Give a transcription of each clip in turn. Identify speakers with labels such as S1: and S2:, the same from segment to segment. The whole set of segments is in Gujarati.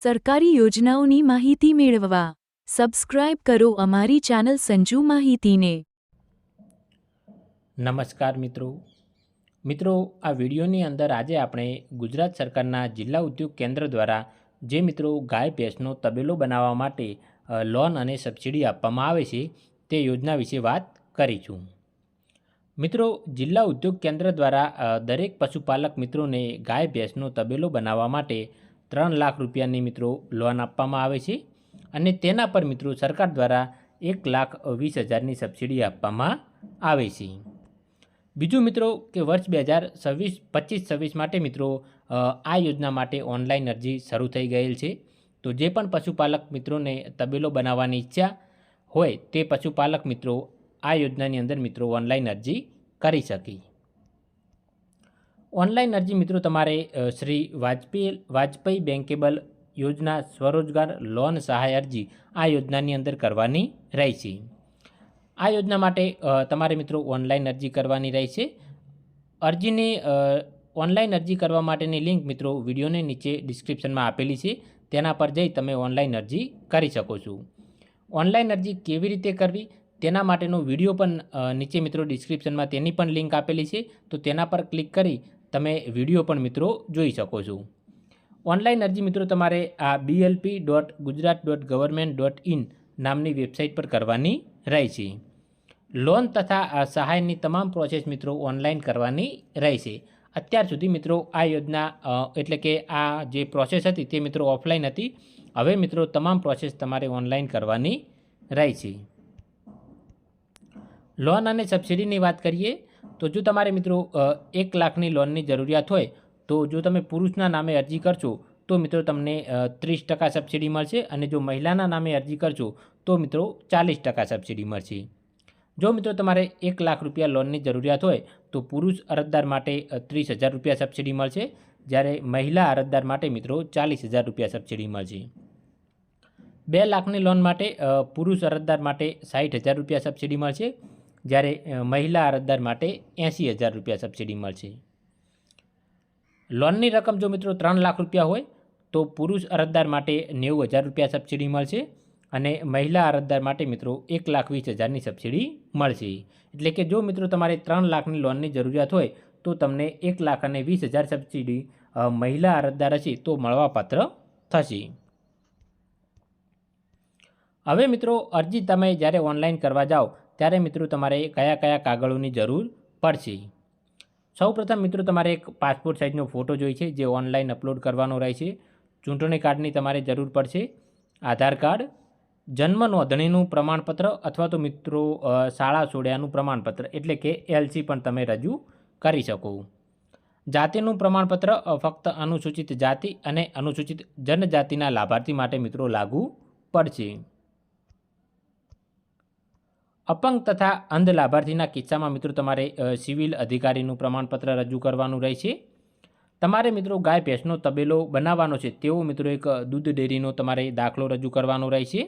S1: સરકારી યોજનાઓની માહિતી મેળવવા સબસ્ક્રાઇબ કરો અમારી ચેનલ સંજુ માહિતીને।
S2: નમસ્કાર મિત્રો આ વિડીયોની અંદર આજે આપણે ગુજરાત સરકારના જિલ્લા ઉદ્યોગ કેન્દ્ર દ્વારા જે મિત્રો ગાય ભેંસનો તબેલો બનાવવા માટે લોન અને સબસિડી આપવામાં આવે છે તે યોજના વિશે વાત કરીશું। મિત્રો જિલ્લા ઉદ્યોગ કેન્દ્ર દ્વારા દરેક પશુપાલક મિત્રોને ગાય ભેંસનો તબેલો બનાવવા માટે 3 લાખ રૂપિયાની મિત્રો લોન આપવામાં આવે છે અને તેના પર મિત્રો સરકાર દ્વારા 1,20,000ની સબસિડી આપવામાં આવે છે। બીજું મિત્રો કે વર્ષ 2025-26 માટે મિત્રો આ યોજના માટે ઓનલાઈન અરજી શરૂ થઈ ગયેલ છે। તો જે પણ પશુપાલક મિત્રોને તબેલો બનાવવાની ઈચ્છા હોય તે પશુપાલક મિત્રો આ યોજનાની અંદર મિત્રો ઓનલાઈન અરજી કરી શકે। ઓનલાઈન અરજી મિત્રો તમારે શ્રી વાજપેયી બેંકેબલ યોજના સ્વરોજગાર લોન સહાય અરજી આ યોજનાની અંદર કરવાની રહેશે। આ યોજના માટે તમારે મિત્રો ઓનલાઈન અરજી કરવાની રહેશે। અરજીની ઓનલાઈન અરજી કરવા માટેની લિંક મિત્રો વિડીયોને નીચે ડિસ્ક્રિપ્શનમાં આપેલી છે, તેના પર જઈ તમે ઓનલાઈન અરજી કરી શકો છો। ઓનલાઈન અરજી કેવી રીતે કરવી તેના માટેનો વિડીયો પણ નીચે મિત્રો ડિસ્ક્રિપ્શનમાં તેની પણ લિંક આપેલી છે, તો તેના પર ક્લિક કરી તમે વિડીયો પણ મિત્રો જોઈ શકો છો। ઓનલાઈન અરજી મિત્રો તમારે આ blp.gujarat.government.in નામની વેબસાઇટ પર કરવાની રહેશે। લોન તથા સહાયની તમામ પ્રોસેસ મિત્રો ઓનલાઈન કરવાની રહેશે। અત્યાર સુધી મિત્રો આ યોજના એટલે કે આ જે પ્રોસેસ હતી તે મિત્રો ઓફલાઈન હતી, હવે મિત્રો તમામ પ્રોસેસ તમારે ઓનલાઈન કરવાની રહેશે। લોન અને સબસિડીની વાત કરીએ તો જો તમારે મિત્રો 1 લાખની લોનની જરૂરિયાત હોય તો જો તમે પુરુષના નામે અરજી કરશો તો મિત્રો તમને 30% સબસિડી મળશે અને જો મહિલાના નામે અરજી કરશો તો મિત્રો 40% સબસિડી મળશે। જો મિત્રો તમારે 1 લાખ રૂપિયા લોનની જરૂરિયાત હોય તો પુરુષ અરજદાર માટે 30,000 રૂપિયા સબસિડી મળશે, જ્યારે મહિલા અરજદાર માટે મિત્રો 40,000 રૂપિયા સબસિડી મળશે। 2 લાખની લોન માટે પુરુષ અરજદાર માટે 60,000 રૂપિયા સબસિડી મળશે, જ્યારે મહિલા અરજદાર માટે 80,000 રૂપિયા સબસિડી મળશે। લોનની રકમ જો મિત્રો 3 લાખ રૂપિયા હોય તો પુરુષ અરજદાર માટે 90,000 રૂપિયા સબસિડી મળશે અને મહિલા અરજદાર માટે મિત્રો 1,20,000ની સબસિડી મળશે। એટલે કે જો મિત્રો તમારે 3 લાખની લોનની જરૂરિયાત હોય તો તમને 1,20,000 સબસિડી મહિલા અરજદાર હશે તો મળવાપાત્ર થશે। હવે મિત્રો અરજી તમે જ્યારે ઓનલાઈન કરવા જાઓ ત્યારે મિત્રો તમારે કયા કયા કાગળોની જરૂર પડશે? સૌપ્રથમ મિત્રો તમારે એક પાસપોર્ટ સાઇઝનો ફોટો જોઈએ છે જે ઓનલાઈન અપલોડ કરવાનો રહેશે। ચૂંટણી કાર્ડની તમારે જરૂર પડશે, આધાર કાર્ડ, જન્મ નોંધણીનું પ્રમાણપત્ર અથવા તો મિત્રો શાળા છોડ્યાનું પ્રમાણપત્ર એટલે કે LC પણ તમે રજૂ કરી શકો। જાતિનું પ્રમાણપત્ર ફક્ત અનુસૂચિત જાતિ અને અનુસૂચિત જનજાતિના લાભાર્થી માટે મિત્રો લાગુ પડશે। અપંગ તથા અંધ લાભાર્થીના કિસ્સામાં મિત્રો તમારે સિવિલ અધિકારીનું પ્રમાણપત્ર રજૂ કરવાનું રહેશે। તમારે મિત્રો ગાય ભેંસનો તબેલો બનાવવાનો છે તેવો મિત્રો એક દૂધ ડેરીનો તમારે દાખલો રજૂ કરવાનો રહેશે।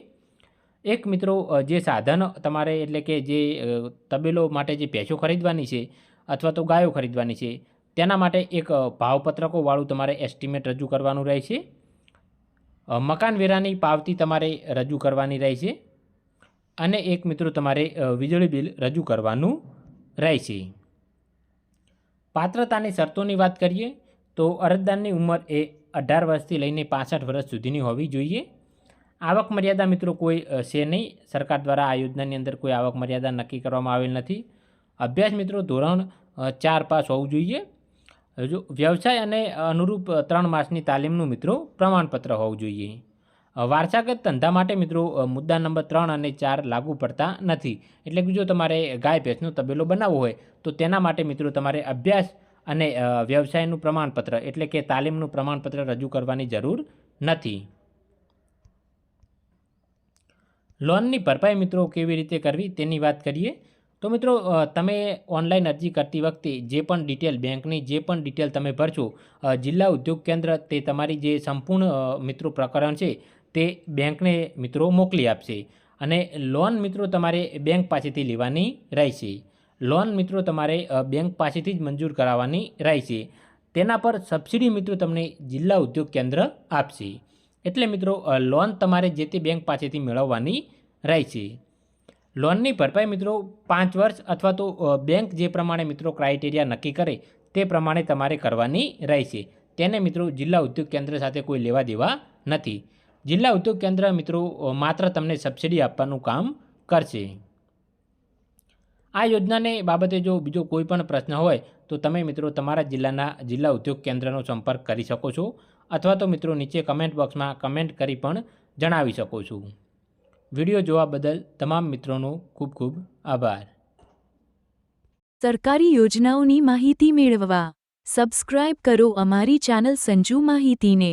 S2: એક મિત્રો જે સાધન તમારે એટલે કે જે તબેલો માટે જે ભેંસો ખરીદવાની છે અથવા તો ગાયો ખરીદવાની છે તેના માટે એક ભાવપત્રકોવાળું તમારે એસ્ટિમેટ રજૂ કરવાનું રહેશે। મકાન વેરાની પાવતી તમારે રજૂ કરવાની રહેશે અને એક મિત્રો તમારે વીજળી બિલ રજૂ કરવાનું રહેશે। પાત્રતાની શરતોની વાત કરીએ તો અરજદારની ઉંમર એ 18 વર્ષથી લઈને 65 વર્ષ સુધીની હોવી જોઈએ। આવક મર્યાદા મિત્રો કોઈ છે નહીં, સરકાર દ્વારા આ યોજનાની અંદર કોઈ આવક મર્યાદા નક્કી કરવામાં આવેલ નથી। અભ્યાસ મિત્રો ધોરણ 4 પાસ હોવું જોઈએ। જો વ્યવસાય અને અનુરૂપ 3 માસની તાલીમનું મિત્રો પ્રમાણપત્ર હોવું જોઈએ। વારસાગત ધંધા માટે મિત્રો મુદ્દા નંબર 3 અને 4 લાગુ પડતા નથી। એટલે કે જો તમારે ગાય ભેંસનો તબેલો બનાવવો હોય તો તેના માટે મિત્રો તમારે અભ્યાસ અને વ્યવસાયનું પ્રમાણપત્ર એટલે કે તાલીમનું પ્રમાણપત્ર રજૂ કરવાની જરૂર નથી। લોનની ભરપાઈ મિત્રો કેવી રીતે કરવી તેની વાત કરીએ તો મિત્રો તમે ઓનલાઈન અરજી કરતી વખતે જે પણ ડિટેલ બેંકની જે પણ ડિટેલ તમે ભરશો જિલ્લા ઉદ્યોગ કેન્દ્ર તે તમારી જે સંપૂર્ણ મિત્રો પ્રકરણ છે તે બેંકને મિત્રો મોકલી આપશે અને લોન મિત્રો તમારે બેંક પાસેથી લેવાની રહેશે। લોન મિત્રો તમારે બેંક પાસેથી જ મંજૂર કરાવવાની રહેશે। તેના પર સબસિડી મિત્રો તમને જિલ્લા ઉદ્યોગ કેન્દ્ર આપશે। એટલે મિત્રો લોન તમારે જે તે બેંક પાસેથી મેળવવાની રહેશે. લોનની ભરપાઈ મિત્રો 5 વર્ષ અથવા તો બેંક જે પ્રમાણે મિત્રો ક્રાઇટેરિયા નક્કી કરે તે પ્રમાણે તમારે કરવાની રહેશે. તેને મિત્રો જિલ્લા ઉદ્યોગ કેન્દ્ર સાથે કોઈ લેવા દેવા નથી. જિલ્લા ઉદ્યોગ કેન્દ્ર મિત્રો માત્ર તમને સબસિડી આપવાનું કામ કરશે. આ યોજનાને બાબતે જો બીજો કોઈ પણ પ્રશ્ન હોય તો તમે મિત્રો તમારા જિલ્લાના જિલ્લા ઉદ્યોગ કેન્દ્રનો સંપર્ક કરી શકો છો અથવા તો મિત્રો નીચે કમેન્ટ બોક્સમાં કમેન્ટ કરી પણ જણાવી શકો છો. વિડીયો જોવા બદલ તમામ મિત્રોનો ખૂબ ખૂબ આભાર.
S1: સરકારી યોજનાઓની માહિતી મેળવવા સબસ્ક્રાઇબ કરો અમારી ચેનલ સંજુ માહિતીને.